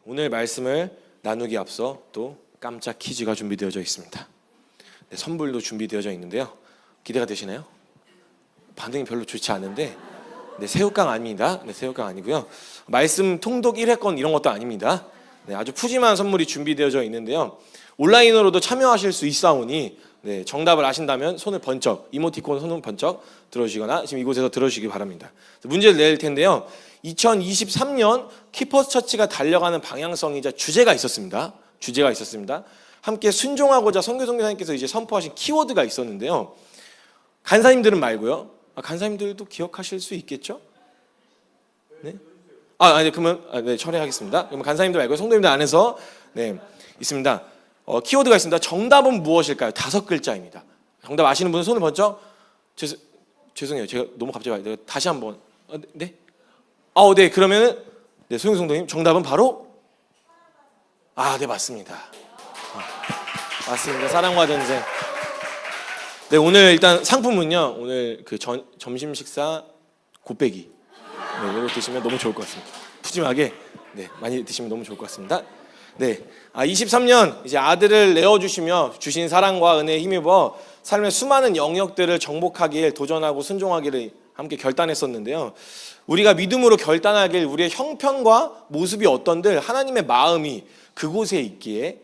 오늘 말씀을 나누기 앞서 또 깜짝 퀴즈가 준비되어져 있습니다. 선물도 준비되어져 있는데요. 기대가 되시나요? 반응이 별로 좋지 않은데 새우깡 아닙니다. 새우깡 아니고요. 말씀 통독 1회권 이런 것도 아닙니다. 아주 푸짐한 선물이 준비되어져 있는데요. 온라인으로도 참여하실 수 있사오니 정답을 아신다면 손을 번쩍, 이모티콘 손을 번쩍 들어주시거나 지금 이곳에서 들어주시기 바랍니다. 문제를 낼 텐데요. 2023년 키퍼스 처치가 달려가는 방향성이자 주제가 있었습니다. 함께 순종하고자 선교 선교사님께서 이제 선포하신 키워드가 있었는데요. 간사님들은 말고요. 간사님들도 기억하실 수 있겠죠? 네? 그러면 철회하겠습니다. 그러면 간사님들 말고 성도님들 안에서 있습니다. 키워드가 있습니다. 정답은 무엇일까요? 5글자입니다. 정답 아시는 분은 손을 번쩍. 죄송해요. 제가 너무 갑자기 내가 다시 한번. 네? 그러면은 소영 성도님 정답은 바로 네, 맞습니다. 맞습니다. 사랑과 전쟁. 오늘 일단 상품은요. 오늘 그 점심 식사 곱빼기. 이거 드시면 너무 좋을 것 같습니다. 푸짐하게 많이 드시면 너무 좋을 것 같습니다. 23년 이제 아들을 내어주시며 주신 사랑과 은혜에 힘입어 삶의 수많은 영역들을 정복하길 도전하고 순종하기를 함께 결단했었는데요. 우리가 믿음으로 결단하길 우리의 형편과 모습이 어떤들 하나님의 마음이 그곳에 있기에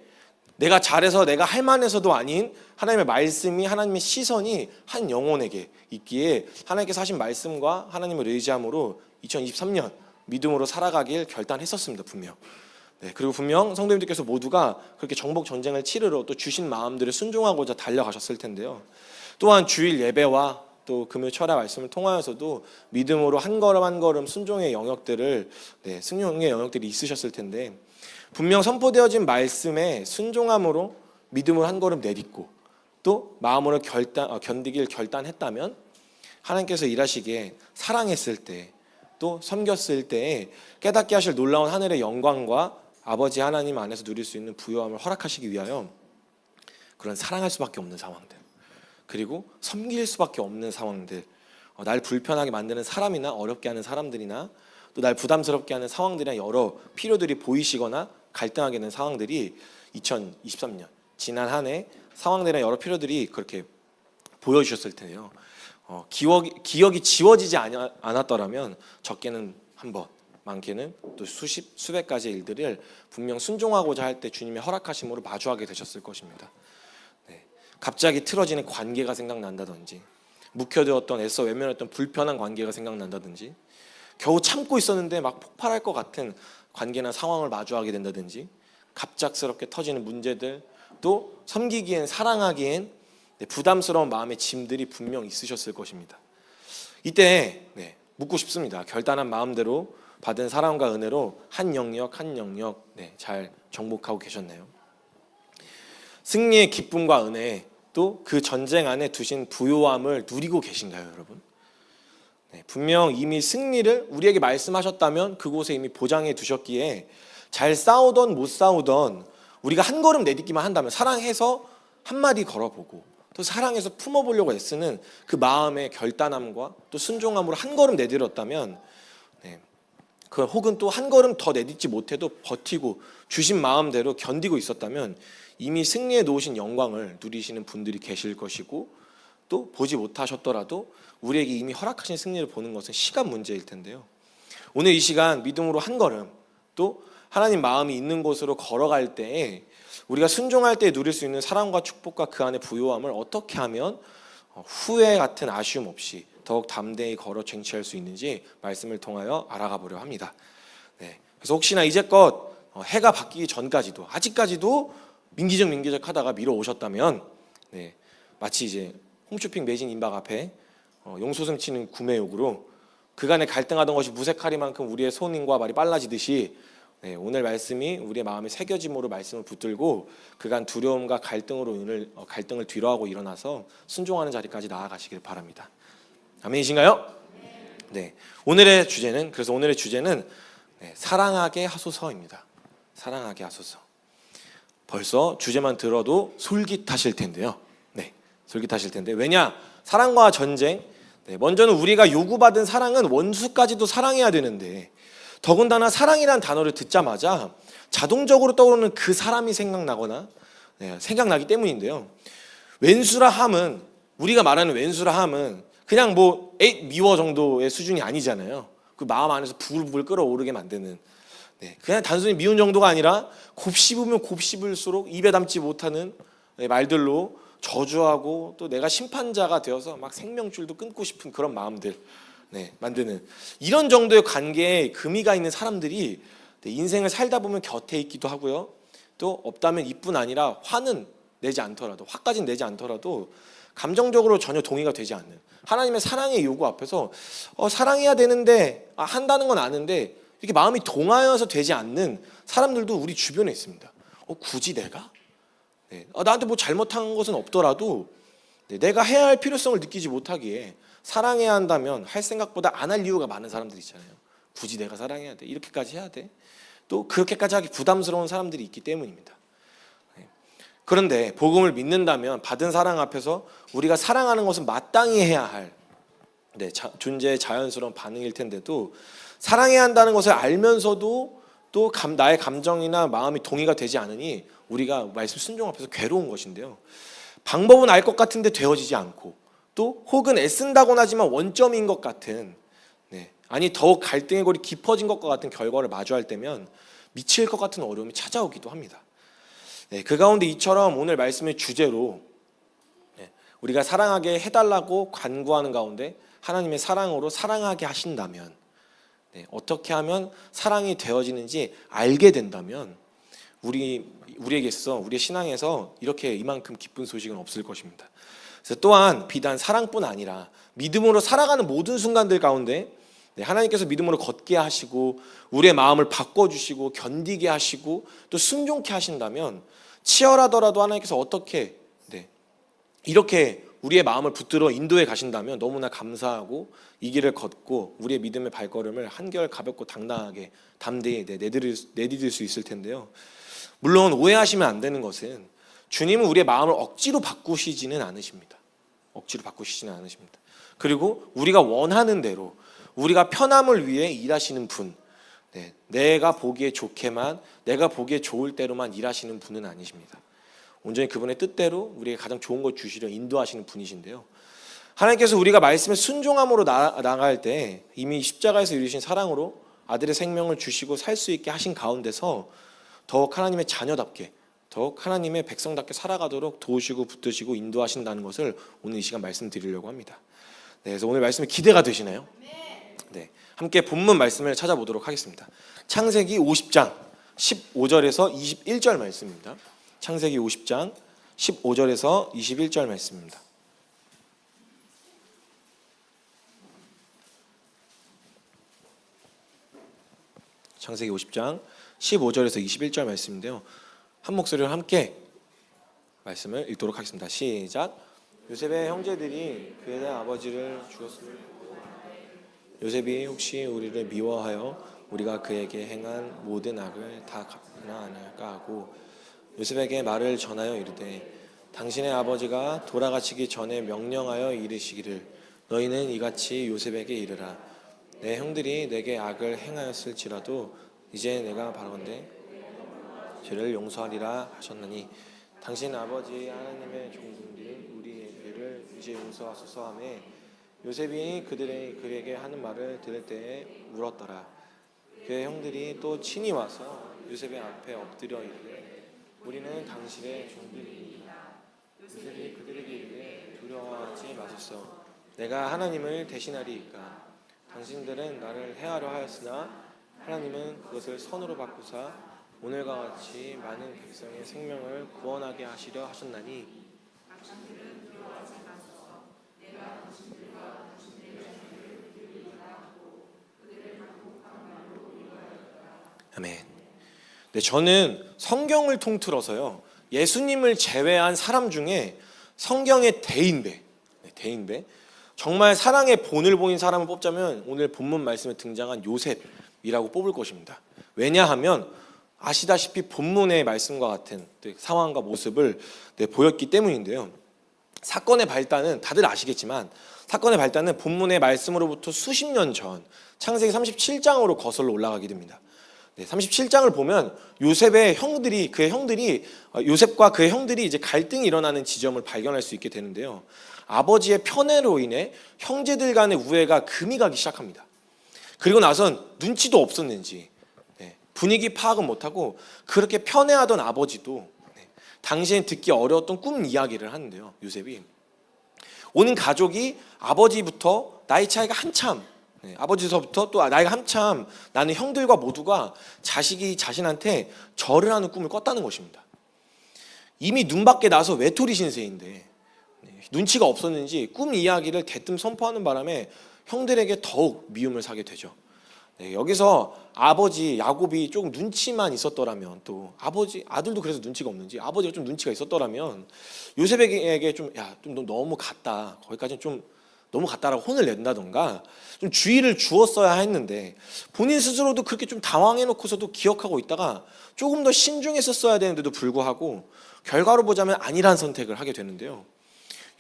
내가 잘해서 내가 할 만해서도 아닌 하나님의 말씀이 하나님의 시선이 한 영혼에게 있기에 하나님께서 하신 말씀과 하나님을 의지함으로 2023년 믿음으로 살아가길 결단했었습니다. 분명. 그리고 분명 성도님들께서 모두가 그렇게 정복 전쟁을 치르러 또 주신 마음들을 순종하고자 달려가셨을 텐데요. 또한 주일 예배와 또 금요 철야 말씀을 통하여서도 믿음으로 한 걸음 한 걸음 순종의 영역들이 있으셨을 텐데 분명 선포되어진 말씀에 순종함으로 믿음으로 한 걸음 내딛고 또 마음으로 견디길 결단했다면 하나님께서 일하시기에 사랑했을 때 또 섬겼을 때에 깨닫게 하실 놀라운 하늘의 영광과 아버지 하나님 안에서 누릴 수 있는 부요함을 허락하시기 위하여 그런 사랑할 수밖에 없는 상황들 그리고 섬길 수밖에 없는 상황들 날 불편하게 만드는 사람이나 어렵게 하는 사람들이나 또 날 부담스럽게 하는 상황들이나 여러 필요들이 보이시거나 갈등하게 되는 상황들이 2023년 지난 한 해 상황들이나 여러 필요들이 그렇게 보여주셨을 텐데요. 기억이 지워지지 않았더라면 적게는 한 번 많게는 또 수백 가지의 일들을 분명 순종하고자 할 때 주님의 허락하심으로 마주하게 되셨을 것입니다. 갑자기 틀어지는 관계가 생각난다든지 묵혀두었던 애써 외면했던 불편한 관계가 생각난다든지 겨우 참고 있었는데 막 폭발할 것 같은 관계나 상황을 마주하게 된다든지 갑작스럽게 터지는 문제들 또 섬기기엔 사랑하기엔 부담스러운 마음의 짐들이 분명 있으셨을 것입니다. 이때 묻고 싶습니다. 결단한 마음대로 받은 사랑과 은혜로 한 영역 잘 정복하고 계셨나요? 승리의 기쁨과 은혜 또 그 전쟁 안에 두신 부요함을 누리고 계신가요, 여러분? 분명 이미 승리를 우리에게 말씀하셨다면 그곳에 이미 보장해 두셨기에 잘 싸우던 못 싸우던 우리가 한 걸음 내딛기만 한다면 사랑해서 한마디 걸어보고 또 사랑해서 품어보려고 애쓰는 그 마음의 결단함과 또 순종함으로 한 걸음 내딛었다면 혹은 또 한 걸음 더 내딛지 못해도 버티고 주신 마음대로 견디고 있었다면 이미 승리해 놓으신 영광을 누리시는 분들이 계실 것이고 또 보지 못하셨더라도 우리에게 이미 허락하신 승리를 보는 것은 시간 문제일 텐데요. 오늘 이 시간 믿음으로 한 걸음 또 하나님 마음이 있는 곳으로 걸어갈 때에 우리가 순종할 때 누릴 수 있는 사랑과 축복과 그 안에 부요함을 어떻게 하면 후회 같은 아쉬움 없이 더욱 담대히 걸어 쟁취할 수 있는지 말씀을 통하여 알아가 보려 합니다. 그래서 혹시나 이제껏 해가 바뀌기 전까지도 아직까지도 민기적 하다가 미뤄오셨다면 마치 이제 홈쇼핑 매진 임박 앞에 용소승 치는 구매욕으로 그간에 갈등하던 것이 무색하리만큼 우리의 손과 말이 빨라지듯이 오늘 말씀이 우리의 마음에 새겨짐으로 말씀을 붙들고 그간 두려움과 갈등을 뒤로하고 일어나서 순종하는 자리까지 나아가시길 바랍니다. 아멘이신가요? 오늘의 주제는 사랑하게 하소서입니다. 사랑하게 하소서. 벌써 주제만 들어도 솔깃하실 텐데요. 솔깃하실 텐데 왜냐? 사랑과 전쟁. 먼저는 우리가 요구받은 사랑은 원수까지도 사랑해야 되는데 더군다나 사랑이라는 단어를 듣자마자 자동적으로 떠오르는 그 사람이 생각나거나 생각나기 때문인데요. 왼수라 함은, 우리가 말하는 왼수라 함은 그냥 뭐 에잇 미워 정도의 수준이 아니잖아요. 그 마음 안에서 부글부글 끓어오르게 만드는, 그냥 단순히 미운 정도가 아니라 곱씹으면 곱씹을수록 입에 담지 못하는 말들로 저주하고 또 내가 심판자가 되어서 막 생명줄도 끊고 싶은 그런 마음들 만드는, 이런 정도의 관계에 금이가 있는 사람들이 인생을 살다 보면 곁에 있기도 하고요. 또 없다면 이뿐 아니라 화는 내지 않더라도, 화까지는 내지 않더라도 감정적으로 전혀 동의가 되지 않는, 하나님의 사랑의 요구 앞에서 사랑해야 되는데 한다는 건 아는데 이렇게 마음이 동하여서 되지 않는 사람들도 우리 주변에 있습니다. 굳이 내가? 나한테 뭐 잘못한 것은 없더라도 내가 해야 할 필요성을 느끼지 못하기에 사랑해야 한다면 할 생각보다 안 할 이유가 많은 사람들 있잖아요. 굳이 내가 사랑해야 돼? 이렇게까지 해야 돼? 또 그렇게까지 하기 부담스러운 사람들이 있기 때문입니다. 그런데 복음을 믿는다면 받은 사랑 앞에서 우리가 사랑하는 것은 마땅히 해야 할 존재의 자연스러운 반응일 텐데도, 사랑해야 한다는 것을 알면서도 또 나의 감정이나 마음이 동의가 되지 않으니 우리가 말씀 순종 앞에서 괴로운 것인데요. 방법은 알 것 같은데 되어지지 않고, 또 혹은 애쓴다고는 하지만 원점인 것 같은, 아니 더욱 갈등의 골이 깊어진 것과 같은 결과를 마주할 때면 미칠 것 같은 어려움이 찾아오기도 합니다. 그 가운데 이처럼 오늘 말씀의 주제로 우리가 사랑하게 해달라고 간구하는 가운데 하나님의 사랑으로 사랑하게 하신다면, 어떻게 하면 사랑이 되어지는지 알게 된다면 우리에게 있어, 우리의 신앙에서 이렇게 이만큼 기쁜 소식은 없을 것입니다. 그래서 또한 비단 사랑뿐 아니라 믿음으로 살아가는 모든 순간들 가운데 하나님께서 믿음으로 걷게 하시고 우리의 마음을 바꿔주시고 견디게 하시고 또 순종케 하신다면, 치열하더라도 하나님께서 어떻게 이렇게 우리의 마음을 붙들어 인도해 가신다면 너무나 감사하고 이 길을 걷고 우리의 믿음의 발걸음을 한결 가볍고 당당하게 담대히 내디딜 수 있을 텐데요. 물론 오해하시면 안 되는 것은 주님은 우리의 마음을 억지로 바꾸시지는 않으십니다. 그리고 우리가 원하는 대로 우리가 편함을 위해 일하시는 분, 내가 보기에 좋게만, 내가 보기에 좋을 대로만 일하시는 분은 아니십니다. 온전히 그분의 뜻대로 우리에게 가장 좋은 걸 주시려 인도하시는 분이신데요. 하나님께서 우리가 말씀에 순종함으로 나아갈 때 이미 십자가에서 이루신 사랑으로 아들의 생명을 주시고 살 수 있게 하신 가운데서 더욱 하나님의 자녀답게, 더욱 하나님의 백성답게 살아가도록 도우시고 붙드시고 인도하신다는 것을 오늘 이 시간 말씀드리려고 합니다. 그래서 오늘 말씀이 기대가 되시나요? 함께 본문 말씀을 찾아보도록 하겠습니다. 창세기 50장 15절에서 21절 말씀입니다. 창세기 50장 15절에서 21절 말씀입니다. 창세기 50장 15절에서 21절 말씀인데요. 한 목소리로 함께 말씀을 읽도록 하겠습니다. 시작. 요셉의 형제들이 그의 아버지를 죽였습니다. 요셉이 혹시 우리를 미워하여 우리가 그에게 행한 모든 악을 다 갚으나 아니할까 하고 요셉에게 말을 전하여 이르되, 당신의 아버지가 돌아가시기 전에 명령하여 이르시기를 너희는 이같이 요셉에게 이르라. 내 형들이 내게 악을 행하였을지라도 이제 내가 바라건대 죄를 용서하리라 하셨나니, 당신 아버지 하나님의 종들이 우리의 죄를 이제 용서하소서 하며 요셉이 그에게 하는 말을 들을 때에 울었더라. 그의 형들이 또 친히 와서 요셉의 앞에 엎드려 이르되, 우리는 당신의 종들이니이다. 요셉이 그들에게 이르되, 두려워하지 마소서. 내가 하나님을 대신하리이까. 당신들은 나를 해하려 하였으나 하나님은 그것을 선으로 바꾸사 오늘과 같이 많은 백성의 생명을 구원하게 하시려 하셨나니, 아멘. 저는 성경을 통틀어서요, 예수님을 제외한 사람 중에 성경의 대인배, 정말 사랑의 본을 보인 사람을 뽑자면 오늘 본문 말씀에 등장한 요셉이라고 뽑을 것입니다. 왜냐하면 아시다시피 본문의 말씀과 같은 상황과 모습을 보였기 때문인데요. 사건의 발단은 다들 아시겠지만 사건의 발단은 본문의 말씀으로부터 수십 년 전 창세기 37장으로 거슬러 올라가게 됩니다. 37장을 보면 요셉의 형들이 요셉과 그의 형들이 이제 갈등이 일어나는 지점을 발견할 수 있게 되는데요. 아버지의 편애로 인해 형제들 간의 우애가 금이 가기 시작합니다. 그리고 나선 눈치도 없었는지 분위기 파악은 못하고 그렇게 편애하던 아버지도 당시엔 듣기 어려웠던 꿈 이야기를 하는데요. 요셉이 온 가족이 아버지부터 나이 차이가 한참 아버지서부터 또 나이가 한참 나는 형들과 모두가 자식이 자신한테 절을 하는 꿈을 꿨다는 것입니다. 이미 눈 밖에 나서 외톨이 신세인데 눈치가 없었는지 꿈 이야기를 대뜸 선포하는 바람에 형들에게 더욱 미움을 사게 되죠. 여기서 아버지 야곱이 조금 눈치만 있었더라면, 또 아들도 그래서 눈치가 없는지 아버지가 좀 눈치가 있었더라면 요셉에게 좀 너무 갔다, 거기까지는 좀 너무 갔다라고 혼을 낸다던가 좀 주의를 주었어야 했는데, 본인 스스로도 그렇게 좀 당황해놓고서도 기억하고 있다가 조금 더 신중했었어야 되는데도 불구하고 결과로 보자면 아니란 선택을 하게 되는데요.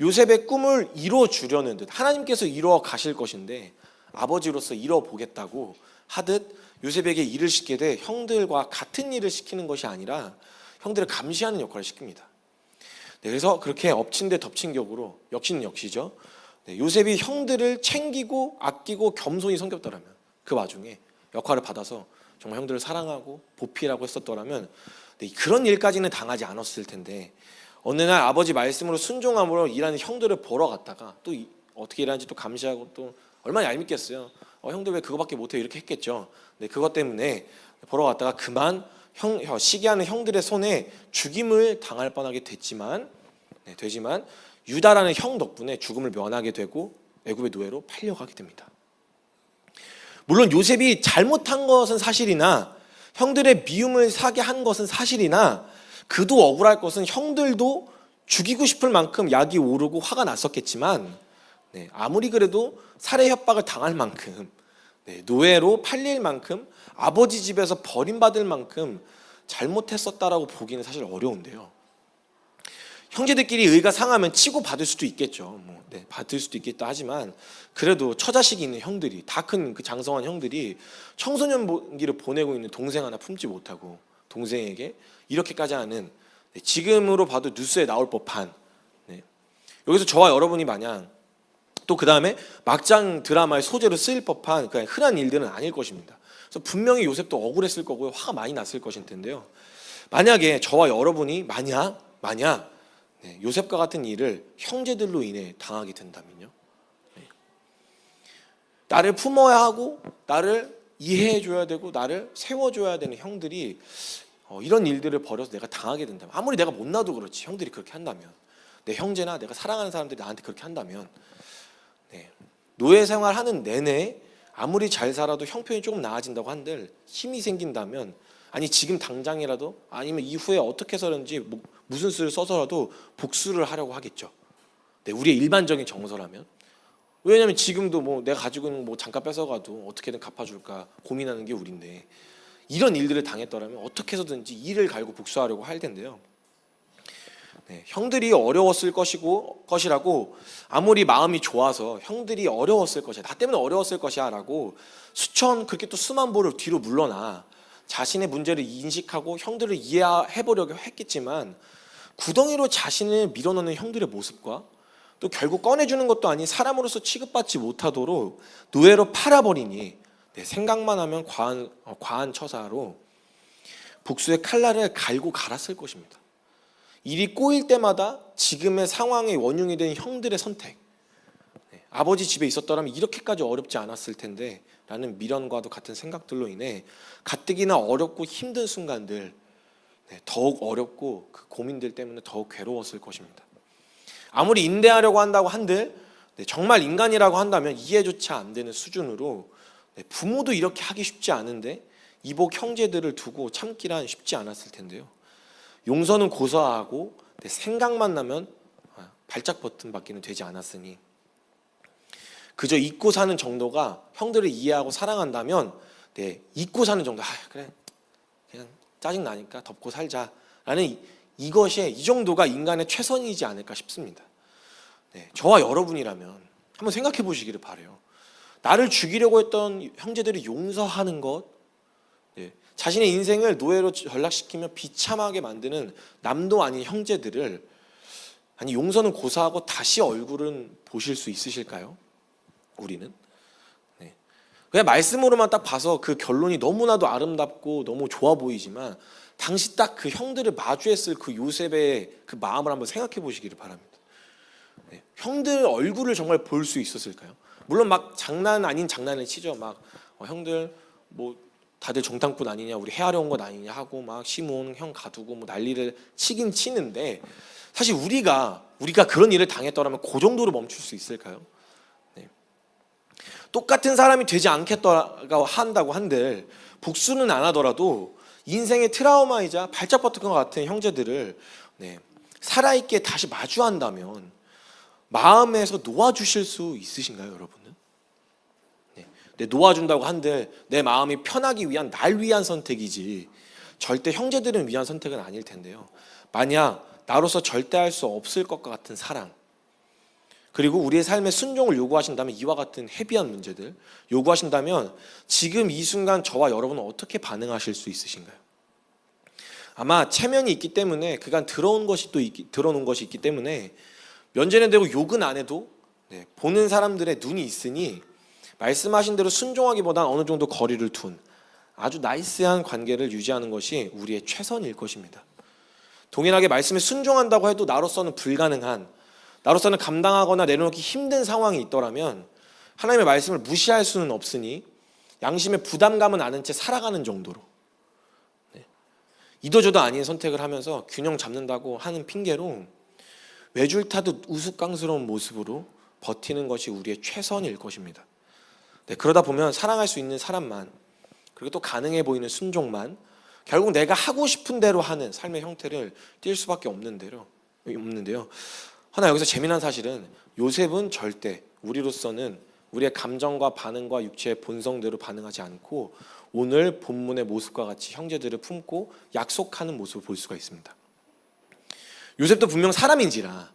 요셉의 꿈을 이루어 주려는 듯 하나님께서 이루어 가실 것인데 아버지로서 이루어 보겠다고 하듯 요셉에게 일을 시키게 돼 형들과 같은 일을 시키는 것이 아니라 형들을 감시하는 역할을 시킵니다. 그래서 그렇게 엎친 데 덮친 격으로 역시는 역시죠. 요셉이 형들을 챙기고 아끼고 겸손히 섬겼더라면, 그 와중에 역할을 받아서 정말 형들을 사랑하고 보필하고 했었더라면 그런 일까지는 당하지 않았을 텐데, 어느 날 아버지 말씀으로 순종함으로 일하는 형들을 보러 갔다가 또 어떻게 일하는지 또 감시하고 또 얼마나 얄밉겠어요. 형들 왜 그거밖에 못해, 이렇게 했겠죠. 그것 때문에 보러 갔다가 그만 시기하는 형들의 손에 죽임을 당할 뻔하게 되지만 유다라는 형 덕분에 죽음을 면하게 되고 애굽의 노예로 팔려가게 됩니다. 물론 요셉이 잘못한 것은 사실이나 형들의 미움을 사게 한 것은 사실이나, 그도 억울할 것은 형들도 죽이고 싶을 만큼 약이 오르고 화가 났었겠지만, 아무리 그래도 살해 협박을 당할 만큼, 노예로 팔릴 만큼, 아버지 집에서 버림받을 만큼 잘못했었다라고 보기는 사실 어려운데요. 형제들끼리 의가 상하면 치고 받을 수도 있겠죠. 받을 수도 있겠다 하지만, 그래도 처자식이 있는 형들이, 다 큰 그 장성한 형들이 청소년기를 보내고 있는 동생 하나 품지 못하고 동생에게 이렇게까지 하는, 지금으로 봐도 뉴스에 나올 법한, 여기서 저와 여러분이 마냥 또 그 다음에 막장 드라마의 소재로 쓰일 법한 그냥 흔한 일들은 아닐 것입니다. 그래서 분명히 요셉도 억울했을 거고요, 화가 많이 났을 것일 텐데요. 만약에 저와 여러분이 만약 요셉과 같은 일을 형제들로 인해 당하게 된다면요, 나를 품어야 하고 나를 이해해줘야 되고 나를 세워줘야 되는 형들이 이런 일들을 벌여서 내가 당하게 된다면, 아무리 내가 못나도 그렇지 형들이 그렇게 한다면, 내 형제나 내가 사랑하는 사람들이 나한테 그렇게 한다면, 노예 생활하는 내내 아무리 잘 살아도 형편이 조금 나아진다고 한들 힘이 생긴다면, 아니 지금 당장이라도 아니면 이후에 어떻게 해서든지 무슨 수를 써서라도 복수를 하려고 하겠죠. 우리의 일반적인 정서라면. 왜냐하면 지금도 내가 가지고 있는 잠깐 뺏어가도 어떻게든 갚아줄까 고민하는 게 우리인데, 이런 일들을 당했더라면 어떻게 해서든지 이를 갈고 복수하려고 할 텐데요. 형들이 어려웠을 것이라고 아무리 마음이 좋아서 형들이 어려웠을 것이야, 나 때문에 어려웠을 것이야 라고 그렇게 또 수만 보를 뒤로 물러나 자신의 문제를 인식하고 형들을 이해해보려고 했겠지만, 구덩이로 자신을 밀어넣는 형들의 모습과 또 결국 꺼내주는 것도 아닌 사람으로서 취급받지 못하도록 노예로 팔아버리니 생각만 하면 과한 처사로 복수의 칼날을 갈고 갈았을 것입니다. 일이 꼬일 때마다 지금의 상황의 원흉이 된 형들의 선택, 아버지 집에 있었더라면 이렇게까지 어렵지 않았을 텐데 라는 미련과도 같은 생각들로 인해 가뜩이나 어렵고 힘든 순간들, 더욱 어렵고 그 고민들 때문에 더욱 괴로웠을 것입니다. 아무리 인내하려고 한다고 한들 정말 인간이라고 한다면 이해조차 안 되는 수준으로, 부모도 이렇게 하기 쉽지 않은데 이복 형제들을 두고 참기란 쉽지 않았을 텐데요. 용서는 고사하고 생각만 나면 발작 버튼밖에는 되지 않았으니, 그저 잊고 사는 정도가 형들을 이해하고 사랑한다면 잊고 사는 정도, 그래 그냥 짜증나니까 덮고 살자라는 이 정도가 인간의 최선이지 않을까 싶습니다. 저와 여러분이라면 한번 생각해 보시기를 바래요. 나를 죽이려고 했던 형제들을 용서하는 것, 자신의 인생을 노예로 전락시키며 비참하게 만드는 남도 아닌 형제들을 용서는 고사하고 다시 얼굴은 보실 수 있으실까요? 우리는 그냥 말씀으로만 딱 봐서 그 결론이 너무나도 아름답고 너무 좋아 보이지만 당시 딱 그 형들을 마주했을 그 요셉의 그 마음을 한번 생각해 보시기를 바랍니다. 형들 얼굴을 정말 볼 수 있었을까요? 물론 막 장난 아닌 장난을 치죠. 막 형들 뭐 다들 정탐꾼 아니냐, 우리 해하려 온 것 아니냐 하고 막 시몬 형 가두고 뭐 난리를 치긴 치는데, 사실 우리가 그런 일을 당했더라면 그 정도로 멈출 수 있을까요? 똑같은 사람이 되지 않겠다고 한다고 한들 복수는 안 하더라도 인생의 트라우마이자 발작버튼 것 같은 형제들을 살아있게 다시 마주한다면 마음에서 놓아주실 수 있으신가요, 여러분은? 놓아준다고 한들 내 마음이 편하기 위한 날 위한 선택이지 절대 형제들을 위한 선택은 아닐 텐데요. 만약 나로서 절대 할 수 없을 것 같은 사랑, 그리고 우리의 삶에 순종을 요구하신다면, 이와 같은 헤비한 문제들 요구하신다면 지금 이 순간 저와 여러분은 어떻게 반응하실 수 있으신가요? 아마 체면이 있기 때문에, 그간 들어놓은 것이 있기 때문에 면제는 되고 욕은 안 해도 보는 사람들의 눈이 있으니 말씀하신 대로 순종하기보다는 어느 정도 거리를 둔 아주 나이스한 관계를 유지하는 것이 우리의 최선일 것입니다. 동일하게 말씀에 순종한다고 해도 나로서는 불가능한, 나로서는 감당하거나 내려놓기 힘든 상황이 있더라면 하나님의 말씀을 무시할 수는 없으니 양심의 부담감은 아는 채 살아가는 정도로, 이도저도 아닌 선택을 하면서 균형 잡는다고 하는 핑계로 외줄 타듯 우스꽝스러운 모습으로 버티는 것이 우리의 최선일 것입니다. 그러다 보면 사랑할 수 있는 사람만, 그리고 또 가능해 보이는 순종만, 결국 내가 하고 싶은 대로 하는 삶의 형태를 띌 수밖에 없는데요. 하나 여기서 재미난 사실은 요셉은 절대 우리로서는 우리의 감정과 반응과 육체의 본성대로 반응하지 않고 오늘 본문의 모습과 같이 형제들을 품고 약속하는 모습을 볼 수가 있습니다. 요셉도 분명 사람인지라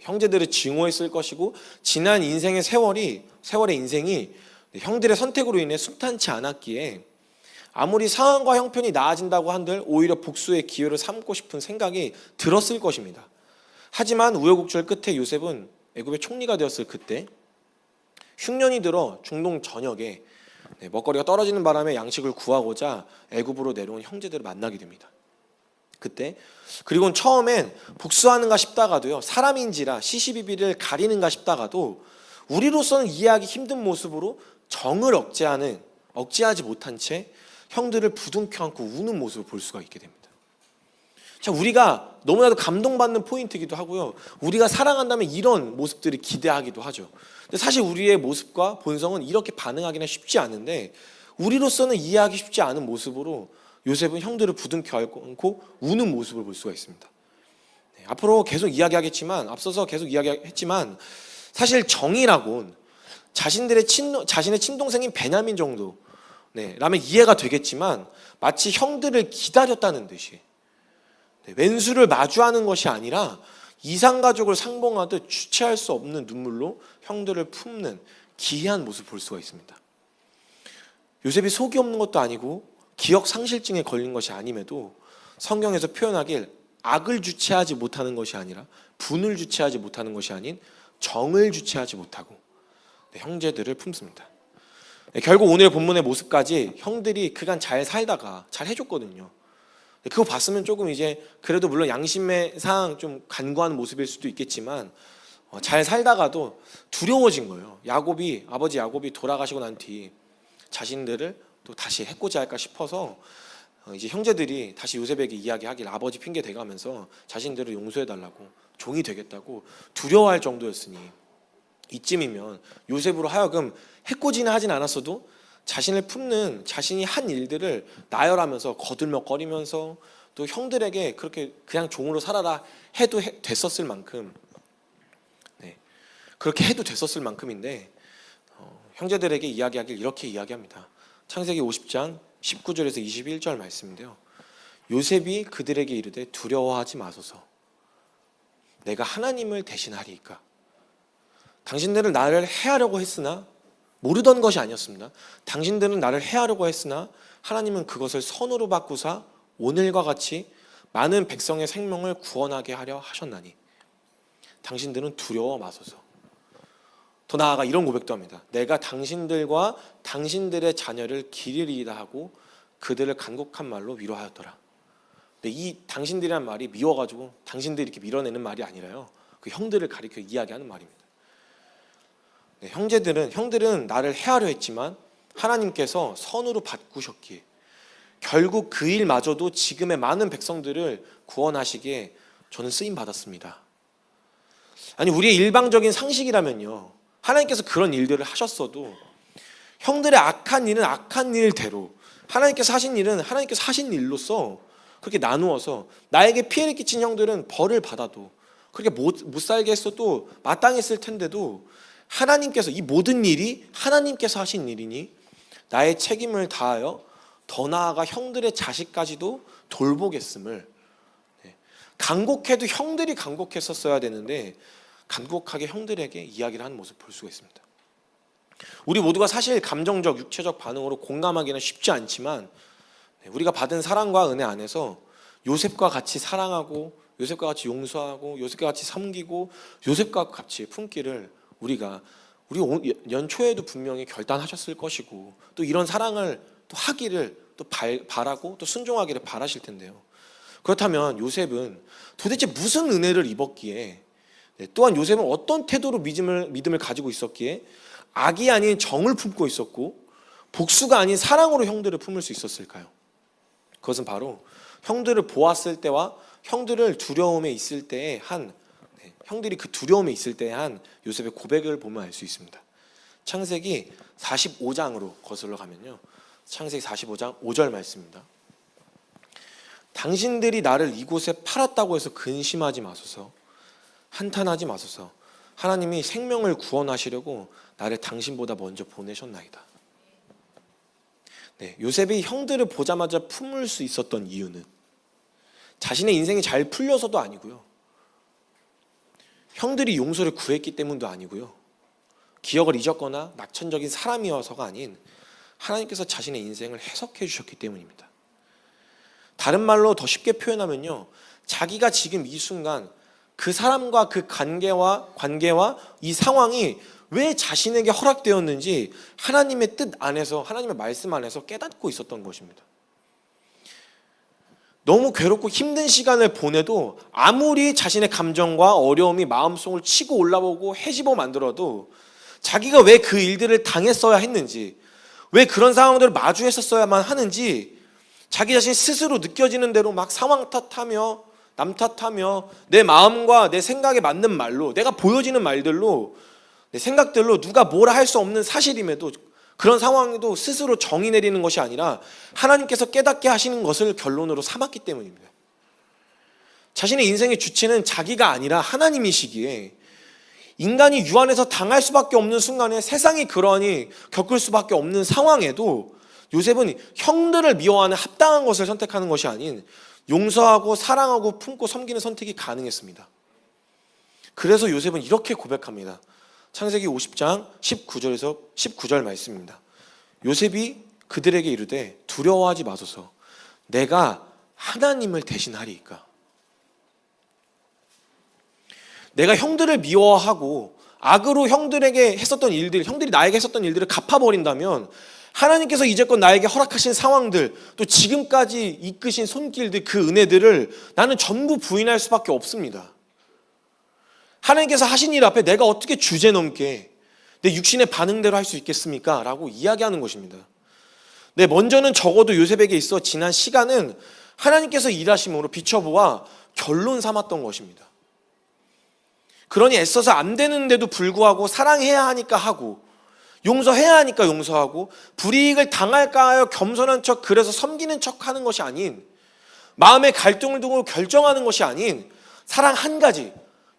형제들을 증오했을 것이고, 지난 인생의 세월의 인생이 형들의 선택으로 인해 순탄치 않았기에 아무리 상황과 형편이 나아진다고 한들 오히려 복수의 기회를 삼고 싶은 생각이 들었을 것입니다. 하지만 우여곡절 끝에 요셉은 애굽의 총리가 되었을 그때 흉년이 들어 중동 전역에 먹거리가 떨어지는 바람에 양식을 구하고자 애굽으로 내려온 형제들을 만나게 됩니다. 그리고는 처음엔 복수하는가 싶다가도요, 사람인지라 시시비비를 가리는가 싶다가도 우리로서는 이해하기 힘든 모습으로 정을 억제하지 못한 채 형들을 부둥켜 안고 우는 모습을 볼 수가 있게 됩니다. 자, 우리가 너무나도 감동받는 포인트이기도 하고요, 우리가 사랑한다면 이런 모습들을 기대하기도 하죠. 근데 사실 우리의 모습과 본성은 이렇게 반응하기는 쉽지 않은데, 우리로서는 이해하기 쉽지 않은 모습으로 요셉은 형들을 부둥켜 안고 우는 모습을 볼 수가 있습니다. 앞으로 계속 이야기하겠지만, 앞서서 계속 이야기했지만, 사실 정의라곤 자신의 친동생인 베냐민 정도 라면 이해가 되겠지만, 마치 형들을 기다렸다는 듯이 왼수를 마주하는 것이 아니라 이상가족을 상봉하듯 주체할 수 없는 눈물로 형들을 품는 기이한 모습을 볼 수가 있습니다. 요셉이 속이 없는 것도 아니고 기억 상실증에 걸린 것이 아님에도 성경에서 표현하길 악을 주체하지 못하는 것이 아니라 분을 주체하지 못하는 것이 아닌 정을 주체하지 못하고 형제들을 품습니다. 결국 오늘 본문의 모습까지 형들이 그간 잘 살다가 잘 해줬거든요. 그거 봤으면 조금 이제 그래도 물론 양심의 상 좀 간과한 모습일 수도 있겠지만 잘 살다가도 두려워진 거예요. 아버지 야곱이 돌아가시고 난 뒤 자신들을 또 다시 해코지 할까 싶어서 이제 형제들이 다시 요셉에게 이야기하길, 아버지 핑계 대가면서 자신들을 용서해달라고, 종이 되겠다고 두려워할 정도였으니, 이쯤이면 요셉으로 하여금 해코지는 하진 않았어도 자신을 품는, 자신이 한 일들을 나열하면서 거들먹거리면서 또 형들에게 그렇게 그냥 종으로 살아라 해도 됐었을 만큼, 그렇게 해도 됐었을 만큼인데 형제들에게 이야기하길 이렇게 이야기합니다. 창세기 50장 19절에서 21절 말씀인데요, 요셉이 그들에게 이르되 두려워하지 마소서, 내가 하나님을 대신하리이까. 당신들은 나를 해하려고 했으나 모르던 것이 아니었습니다. 당신들은 나를 해하려고 했으나 하나님은 그것을 선으로 바꾸사 오늘과 같이 많은 백성의 생명을 구원하게 하려 하셨나니 당신들은 두려워 마소서. 더 나아가 이런 고백도 합니다. 내가 당신들과 당신들의 자녀를 기르리이다 하고 그들을 간곡한 말로 위로하였더라. 근데 이 당신들이란 말이 미워가지고 당신들이 이렇게 밀어내는 말이 아니라요, 그 형들을 가리켜 이야기하는 말입니다. 네, 형들은 나를 해하려 했지만 하나님께서 선으로 바꾸셨기에 결국 그 일마저도 지금의 많은 백성들을 구원하시기에 저는 쓰임 받았습니다. 아니, 우리의 일방적인 상식이라면요, 하나님께서 그런 일들을 하셨어도 형들의 악한 일은 악한 일대로, 하나님께서 하신 일은 하나님께서 하신 일로서 그렇게 나누어서 나에게 피해를 끼친 형들은 벌을 받아도 그렇게 못 살게 했어도 마땅했을 텐데도 하나님께서 이 모든 일이 하나님께서 하신 일이니 나의 책임을 다하여 더 나아가 형들의 자식까지도 돌보겠음을, 간곡해도 형들이 간곡했었어야 되는데 간곡하게 형들에게 이야기를 하는 모습을 볼 수가 있습니다. 우리 모두가 사실 감정적, 육체적 반응으로 공감하기는 쉽지 않지만 우리가 받은 사랑과 은혜 안에서 요셉과 같이 사랑하고 요셉과 같이 용서하고 요셉과 같이 섬기고 요셉과 같이 품기를 우리 연초에도 분명히 결단하셨을 것이고 또 이런 사랑을 또 하기를 또 바라고 또 순종하기를 바라실 텐데요. 그렇다면 요셉은 도대체 무슨 은혜를 입었기에, 또한 요셉은 어떤 태도로 믿음을 가지고 있었기에 악이 아닌 정을 품고 있었고 복수가 아닌 사랑으로 형들을 품을 수 있었을까요? 그것은 바로 형들을 보았을 때와 형들을 두려움에 있을 때의 형들이 그 두려움에 있을 때의 한 요셉의 고백을 보면 알 수 있습니다. 창세기 45장으로 거슬러 가면요, 창세기 45장 5절 말씀입니다. 당신들이 나를 이곳에 팔았다고 해서 근심하지 마소서, 한탄하지 마소서. 하나님이 생명을 구원하시려고 나를 당신보다 먼저 보내셨나이다. 네, 요셉이 형들을 보자마자 품을 수 있었던 이유는 자신의 인생이 잘 풀려서도 아니고요, 형들이 용서를 구했기 때문도 아니고요, 기억을 잊었거나 낙천적인 사람이어서가 아닌 하나님께서 자신의 인생을 해석해 주셨기 때문입니다. 다른 말로 더 쉽게 표현하면요, 자기가 지금 이 순간 그 사람과 그 관계와 이 상황이 왜 자신에게 허락되었는지 하나님의 뜻 안에서, 하나님의 말씀 안에서 깨닫고 있었던 것입니다. 너무 괴롭고 힘든 시간을 보내도 아무리 자신의 감정과 어려움이 마음속을 치고 올라오고 헤집어 만들어도 자기가 왜 그 일들을 당했어야 했는지, 왜 그런 상황들을 마주했었어야만 하는지 자기 자신 스스로 느껴지는 대로 막 상황 탓하며 남 탓하며 내 마음과 내 생각에 맞는 말로, 내가 보여지는 말들로, 내 생각들로 누가 뭐라 할 수 없는 사실임에도 그런 상황에도 스스로 정의 내리는 것이 아니라 하나님께서 깨닫게 하시는 것을 결론으로 삼았기 때문입니다. 자신의 인생의 주체는 자기가 아니라 하나님이시기에 인간이 유한해서 당할 수밖에 없는 순간에 세상이 그러하니 겪을 수밖에 없는 상황에도 요셉은 형들을 미워하는 합당한 것을 선택하는 것이 아닌 용서하고 사랑하고 품고 섬기는 선택이 가능했습니다. 그래서 요셉은 이렇게 고백합니다. 창세기 50장 19절에서 19절 말씀입니다. 요셉이 그들에게 이르되 두려워하지 마소서, 내가 하나님을 대신하리이까. 내가 형들을 미워하고 악으로 형들에게 했었던 일들, 형들이 나에게 했었던 일들을 갚아버린다면 하나님께서 이제껏 나에게 허락하신 상황들, 또 지금까지 이끄신 손길들, 그 은혜들을 나는 전부 부인할 수밖에 없습니다. 하나님께서 하신 일 앞에 내가 어떻게 주제넘게 내 육신의 반응대로 할 수 있겠습니까? 라고 이야기하는 것입니다. 네, 먼저는 적어도 요셉에게 있어 지난 시간은 하나님께서 일하심으로 비춰보아 결론 삼았던 것입니다. 그러니 애써서 안 되는데도 불구하고 사랑해야 하니까 하고, 용서해야 하니까 용서하고, 불이익을 당할까 하여 겸손한 척, 그래서 섬기는 척 하는 것이 아닌, 마음의 갈등을 두고 결정하는 것이 아닌 사랑 한 가지,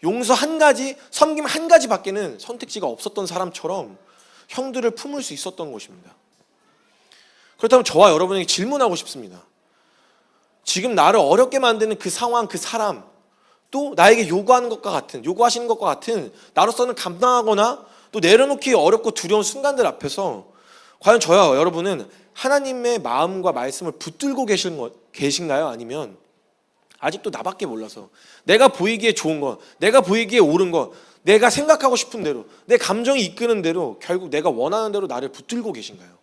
용서 한 가지, 섬김 한 가지밖에는 선택지가 없었던 사람처럼 형들을 품을 수 있었던 것입니다. 그렇다면 저와 여러분에게 질문하고 싶습니다. 지금 나를 어렵게 만드는 그 상황, 그 사람, 또 나에게 요구하시는 것과 같은 나로서는 감당하거나 또 내려놓기 어렵고 두려운 순간들 앞에서 과연 저와 여러분은 하나님의 마음과 말씀을 붙들고 계신가요? 아니면 아직도 나밖에 몰라서 내가 보이기에 좋은 것, 내가 보이기에 옳은 것, 내가 생각하고 싶은 대로, 내 감정이 이끄는 대로 결국 내가 원하는 대로 나를 붙들고 계신가요?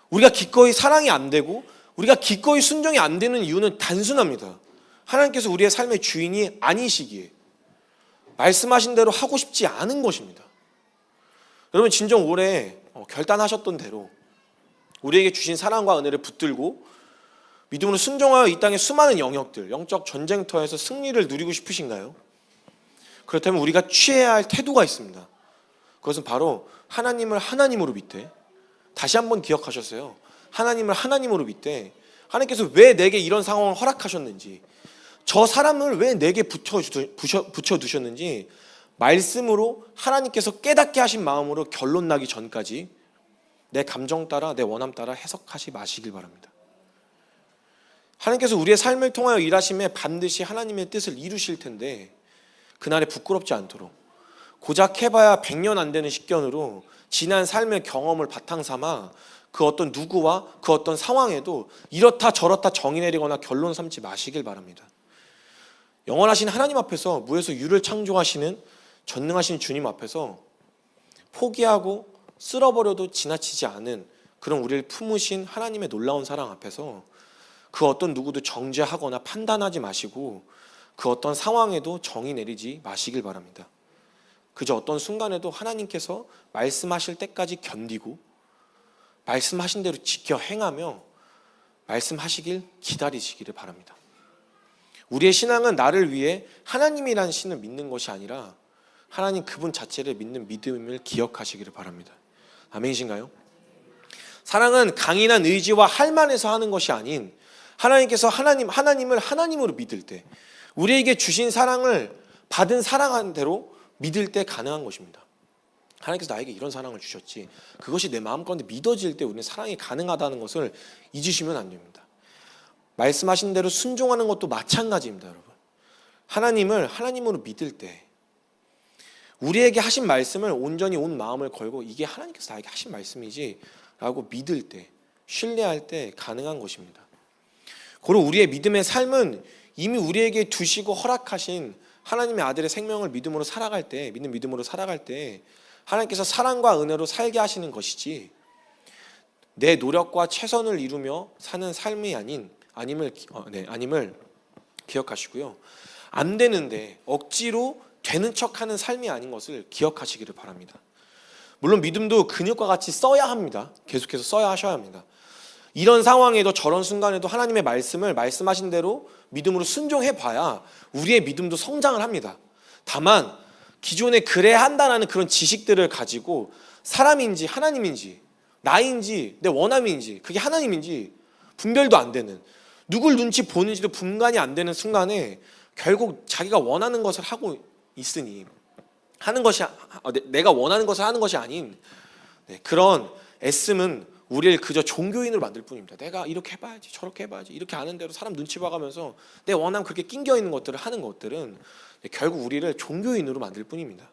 우리가 기꺼이 사랑이 안 되고 우리가 기꺼이 순종이 안 되는 이유는 단순합니다. 하나님께서 우리의 삶의 주인이 아니시기에 말씀하신 대로 하고 싶지 않은 것입니다. 여러분 진정 올해 결단하셨던 대로 우리에게 주신 사랑과 은혜를 붙들고 믿음으로 순종하여 이 땅의 수많은 영역들, 영적 전쟁터에서 승리를 누리고 싶으신가요? 그렇다면 우리가 취해야 할 태도가 있습니다. 그것은 바로 하나님을 하나님으로 믿되, 다시 한번 기억하셨어요. 하나님을 하나님으로 믿되 하나님께서 왜 내게 이런 상황을 허락하셨는지, 저 사람을 왜 내게 붙여두셨는지 말씀으로 하나님께서 깨닫게 하신 마음으로 결론 나기 전까지 내 감정 따라 내 원함 따라 해석하지 마시길 바랍니다. 하나님께서 우리의 삶을 통하여 일하심에 반드시 하나님의 뜻을 이루실 텐데 그날에 부끄럽지 않도록 고작 해봐야 100년 안 되는 식견으로 지난 삶의 경험을 바탕 삼아 그 어떤 누구와 그 어떤 상황에도 이렇다 저렇다 정의 내리거나 결론 삼지 마시길 바랍니다. 영원하신 하나님 앞에서 무에서 유를 창조하시는 전능하신 주님 앞에서 포기하고 쓸어버려도 지나치지 않은 그런 우리를 품으신 하나님의 놀라운 사랑 앞에서 그 어떤 누구도 정죄하거나 판단하지 마시고 그 어떤 상황에도 정의 내리지 마시길 바랍니다. 그저 어떤 순간에도 하나님께서 말씀하실 때까지 견디고 말씀하신 대로 지켜 행하며 말씀하시길 기다리시기를 바랍니다. 우리의 신앙은 나를 위해 하나님이라는 신을 믿는 것이 아니라 하나님 그분 자체를 믿는 믿음을 기억하시기를 바랍니다. 아멘이신가요? 사랑은 강인한 의지와 할만해서 하는 것이 아닌 하나님께서 하나님을 하나님으로 믿을 때, 우리에게 주신 사랑을 받은 사랑한 대로 믿을 때 가능한 것입니다. 하나님께서 나에게 이런 사랑을 주셨지, 그것이 내 마음 가운데 믿어질 때 우리는 사랑이 가능하다는 것을 잊으시면 안 됩니다. 말씀하신 대로 순종하는 것도 마찬가지입니다. 여러분, 하나님을 하나님으로 믿을 때 우리에게 하신 말씀을 온전히 온 마음을 걸고 이게 하나님께서 나에게 하신 말씀이지 라고 믿을 때, 신뢰할 때 가능한 것입니다. 고로 우리의 믿음의 삶은 이미 우리에게 두시고 허락하신 하나님의 아들의 생명을 믿음으로 살아갈 때, 믿는 믿음으로 살아갈 때 하나님께서 사랑과 은혜로 살게 하시는 것이지 내 노력과 최선을 이루며 사는 삶이 아님을 기억하시고요. 안 되는데 억지로 되는 척하는 삶이 아닌 것을 기억하시기를 바랍니다. 물론 믿음도 근육과 같이 써야 합니다. 계속해서 써야 하셔야 합니다. 이런 상황에도 저런 순간에도 하나님의 말씀을 말씀하신 대로 믿음으로 순종해 봐야 우리의 믿음도 성장을 합니다. 다만 기존에 그래야 한다는 그런 지식들을 가지고 사람인지 하나님인지 나인지 내 원함인지 그게 하나님인지 분별도 안 되는, 누굴 눈치 보는지도 분간이 안 되는 순간에 결국 자기가 원하는 것을 하고 있으니 하는 것이 내가 원하는 것을 하는 것이 아닌 그런 애씀은 우리를 그저 종교인으로 만들 뿐입니다. 내가 이렇게 해봐야지 저렇게 해봐야지 이렇게 하는 대로 사람 눈치 봐가면서 내 원함 그렇게 낑겨 있는 것들을 하는 것들은 결국 우리를 종교인으로 만들 뿐입니다.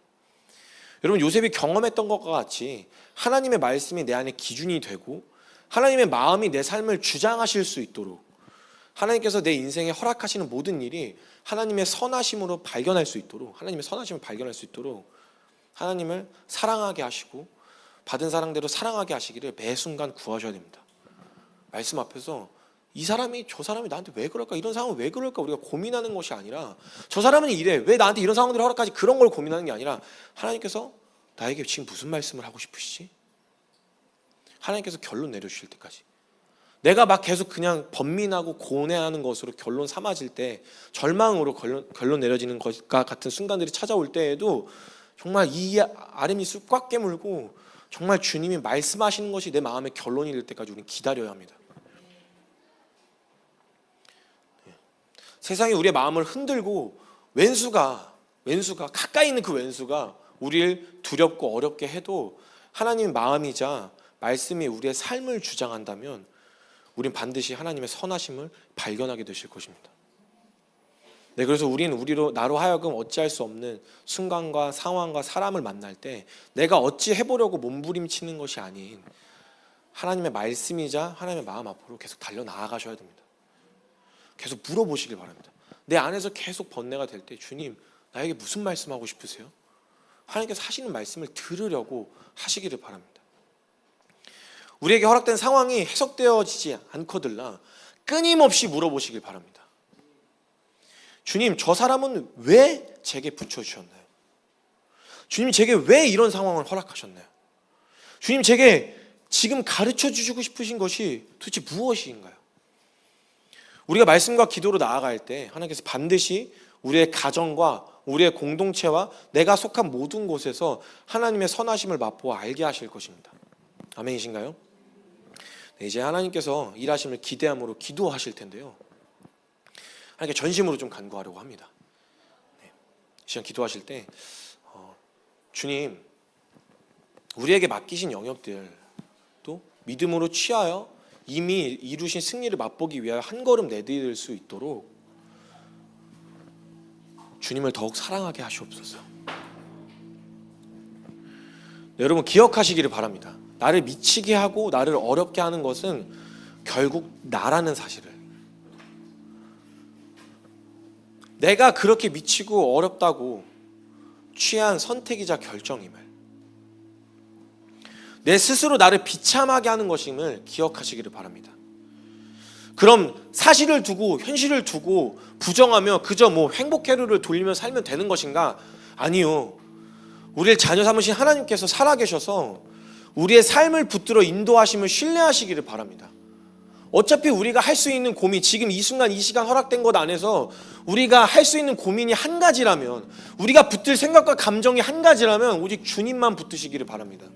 여러분, 요셉이 경험했던 것과 같이 하나님의 말씀이 내 안에 기준이 되고 하나님의 마음이 내 삶을 주장하실 수 있도록, 하나님께서 내 인생에 허락하시는 모든 일이 하나님의 선하심으로 발견할 수 있도록, 하나님의 선하심을 발견할 수 있도록 하나님을 사랑하게 하시고 받은 사랑대로 사랑하게 하시기를 매 순간 구하셔야 됩니다. 말씀 앞에서 이 사람이 저 사람이 나한테 왜 그럴까, 이런 상황은 왜 그럴까 우리가 고민하는 것이 아니라, 저 사람은 이래 왜 나한테 이런 상황들을 허락하지, 그런 걸 고민하는 게 아니라 하나님께서 나에게 지금 무슨 말씀을 하고 싶으시지? 하나님께서 결론 내려주실 때까지, 내가 막 계속 그냥 번민하고 고뇌하는 것으로 결론 삼아질 때, 절망으로 결론 내려지는 것과 같은 순간들이 찾아올 때에도 정말 이 아랫입술 꽉 깨물고 정말 주님이 말씀하시는 것이 내 마음의 결론이 될 때까지 우리는 기다려야 합니다. 세상이 우리의 마음을 흔들고 왼수가 가까이 있는 그 왼수가 우리를 두렵고 어렵게 해도 하나님의 마음이자 말씀이 우리의 삶을 주장한다면 우린 반드시 하나님의 선하심을 발견하게 되실 것입니다. 네, 그래서 우리는 나로 하여금 어찌할 수 없는 순간과 상황과 사람을 만날 때 내가 어찌 해보려고 몸부림치는 것이 아닌 하나님의 말씀이자 하나님의 마음 앞으로 계속 달려나아가셔야 됩니다. 계속 물어보시길 바랍니다. 내 안에서 계속 번뇌가 될 때 주님, 나에게 무슨 말씀하고 싶으세요? 하나님께서 하시는 말씀을 들으려고 하시기를 바랍니다. 우리에게 허락된 상황이 해석되어지지 않거들라 끊임없이 물어보시길 바랍니다. 주님, 저 사람은 왜 제게 붙여주셨나요? 주님, 제게 왜 이런 상황을 허락하셨나요? 주님, 제게 지금 가르쳐 주시고 싶으신 것이 도대체 무엇인가요? 우리가 말씀과 기도로 나아갈 때 하나님께서 반드시 우리의 가정과 우리의 공동체와 내가 속한 모든 곳에서 하나님의 선하심을 맛보아 알게 하실 것입니다. 아멘이신가요? 네, 이제 하나님께서 일하심을 기대함으로 기도하실 텐데요, 하나님께 전심으로 좀 간구하려고 합니다. 네, 이 시간 기도하실 때 주님, 우리에게 맡기신 영역들 또 믿음으로 취하여 이미 이루신 승리를 맛보기 위하여 한 걸음 내디딜 수 있도록 주님을 더욱 사랑하게 하시옵소서. 네, 여러분 기억하시기를 바랍니다. 나를 미치게 하고 나를 어렵게 하는 것은 결국 나라는 사실을, 내가 그렇게 미치고 어렵다고 취한 선택이자 결정임을, 내 스스로 나를 비참하게 하는 것임을 기억하시기를 바랍니다. 그럼 사실을 두고 현실을 두고 부정하며 그저 행복회로를 돌리며 살면 되는 것인가? 아니요. 우리를 자녀 삼으신 하나님께서 살아계셔서 우리의 삶을 붙들어 인도하심을 신뢰하시기를 바랍니다. 어차피 우리가 할 수 있는 고민, 지금 이 순간 이 시간 허락된 것 안에서 우리가 할 수 있는 고민이 한 가지라면, 우리가 붙들 생각과 감정이 한 가지라면 오직 주님만 붙드시기를 바랍니다.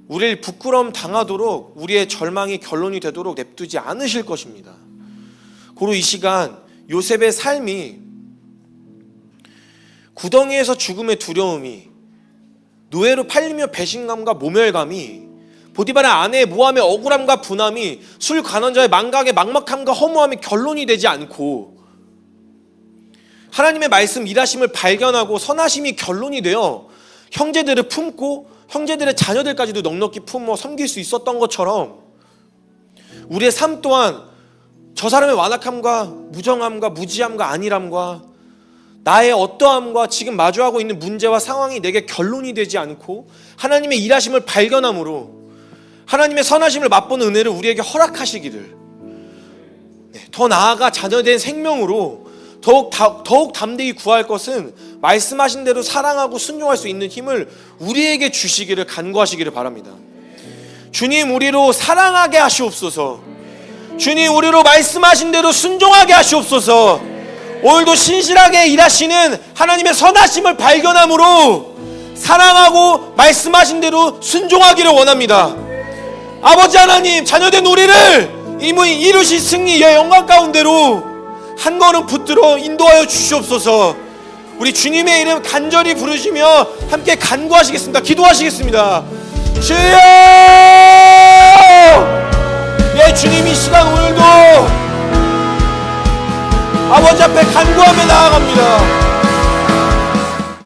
우리를 부끄러움 당하도록, 우리의 절망이 결론이 되도록 냅두지 않으실 것입니다. 고로 이 시간 요셉의 삶이 구덩이에서 죽음의 두려움이, 노예로 팔리며 배신감과 모멸감이, 보디발의 아내의 모함의 억울함과 분함이, 술 관원자의 망각의 막막함과 허무함이 결론이 되지 않고 하나님의 말씀 일하심을 발견하고 선하심이 결론이 되어 형제들을 품고 형제들의 자녀들까지도 넉넉히 품어 섬길 수 있었던 것처럼 우리의 삶 또한 저 사람의 완악함과 무정함과 무지함과 안일함과 나의 어떠함과 지금 마주하고 있는 문제와 상황이 내게 결론이 되지 않고 하나님의 일하심을 발견함으로 하나님의 선하심을 맛보는 은혜를 우리에게 허락하시기를, 더 나아가 자녀된 생명으로 더욱 담대히 구할 것은 말씀하신 대로 사랑하고 순종할 수 있는 힘을 우리에게 주시기를 간구하시기를 바랍니다. 주님, 우리로 사랑하게 하시옵소서. 주님, 우리로 말씀하신 대로 순종하게 하시옵소서. 오늘도 신실하게 일하시는 하나님의 선하심을 발견함으로 사랑하고 말씀하신 대로 순종하기를 원합니다. 아버지 하나님, 자녀된 우리를 이미 이루신 승리의 영광 가운데로 한 걸음 붙들어 인도하여 주시옵소서. 우리 주님의 이름 간절히 부르시며 함께 간구하시겠습니다. 기도하시겠습니다. 주여! 예, 주님, 이 시간 오늘도 아버지 앞에 간구하며 나아갑니다.